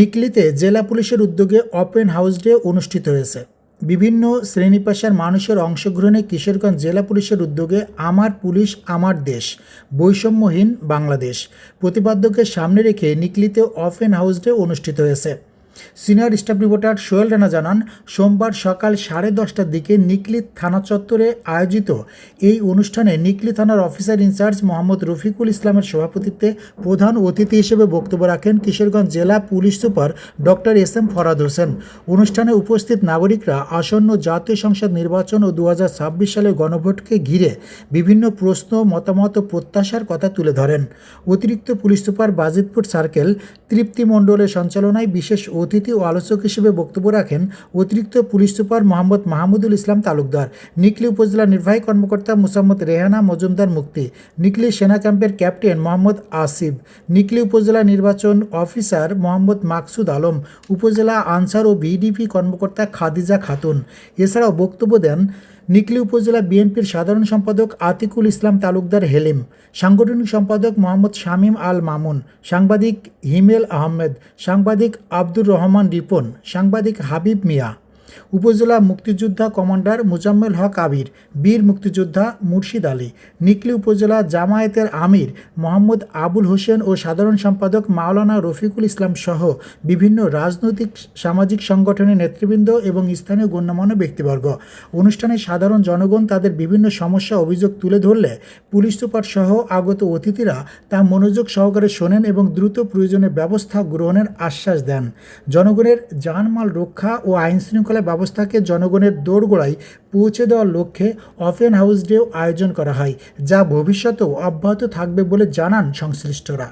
নিকলিতে জেলা পুলিশের উদ্যোগে ওপেন হাউস ডে অনুষ্ঠিত হয়েছে। বিভিন্ন শ্রেণী পেশার মানুষের অংশগ্রহণে কিশোরগঞ্জ জেলা পুলিশের উদ্যোগে আমার পুলিশ আমার দেশ, বৈষম্যহীন বাংলাদেশ প্রতিপাদ্যকে সামনে রেখে নিকলিতে ওপেন হাউস ডে অনুষ্ঠিত হয়েছে। Senior staff reporter Sohel Rana জানান, সোমবার সকাল 10:30টার দিকে নিকলি থানা চত্বরে আয়োজিত এই অনুষ্ঠানে নিকলি থানার অফিসার ইনচার্জ মোহাম্মদ রফিকুল ইসলামের সভাপতিত্বে প্রধান অতিথি হিসেবে বক্তব্য রাখেন কিশোরগঞ্জ জেলা police super doctor SM. Farhad Hossain. অনুষ্ঠানে উপস্থিত নাগরিকরা আসন্ন জাতীয় সংসদ নির্বাচন ও 2026 সালের গণভোটকে ঘিরে বিভিন্ন প্রশ্ন, মতামত ও প্রত্যাশার কথা তুলে ধরেন। অতিরিক্ত পুলিশ সুপার বাজিতপুর সার্কেল তৃপ্তি মণ্ডলের সঞ্চালনায় বিশেষ অতিথি ও আলোচক হিসেবে বক্তব্য রাখেন অতিরিক্ত পুলিশ সুপার মোহাম্মদ মাহমুদুল ইসলাম তালুকদার, নিকলি উপজেলা নির্বাহী কর্মকর্তা মুসাম্মদ রেহানা মজুমদার মুক্তি, নিকলি সেনা ক্যাম্পের ক্যাপ্টেন মোহাম্মদ আসিফ, নিকলি উপজেলা নির্বাচন অফিসার মোহাম্মদ মাকসুদ আলম, উপজেলা আনসার ও ভিডিপি কর্মকর্তা খাদিজা খাতুন। এছাড়াও বক্তব্য দেন নিকলি উপজেলা বিএনপির সাধারণ সম্পাদক আতিকুল ইসলাম তালুকদার হেলিম, সাংগঠনিক সম্পাদক মোহাম্মদ শামীম আল মামুন, সাংবাদিক হিমেল আহমেদ, সাংবাদিক আব্দুর রহমান রিপন, সাংবাদিক হাবিব মিয়া, উপজেলা মুক্তিযোদ্ধা কমান্ডার মুজাম্মেল হক আবির, বীর মুক্তিযোদ্ধা মুর্শিদ আলী, নিকলি উপজেলা জামায়াতের আমির মোহাম্মদ আবুল হোসেন ও সাধারণ সম্পাদক মাওলানা রফিকুল ইসলাম সহ বিভিন্ন রাজনৈতিক সামাজিক সংগঠনের নেতৃবৃন্দ এবং স্থানীয় গণ্যমান্য ব্যক্তিবর্গ। অনুষ্ঠানে সাধারণ জনগণ তাদের বিভিন্ন সমস্যা অভিযোগ তুলে ধরলে পুলিশ সুপার সহ আগত অতিথিরা তা মনোযোগ সহকারে শোনেন এবং দ্রুত প্রয়োজনীয় ব্যবস্থা গ্রহণের আশ্বাস দেন। জনগণের জানমাল রক্ষা ও আইনশৃঙ্খলা ব্যবস্থাকে জনগণের দোরগোড়ায় পৌঁছে দেওয়ার লক্ষ্যে ওপেন হাউস ডে আয়োজন করা হয়, যা ভবিষ্যতেও অব্যাহত থাকবে বলে জানান সংশ্লিষ্টরা।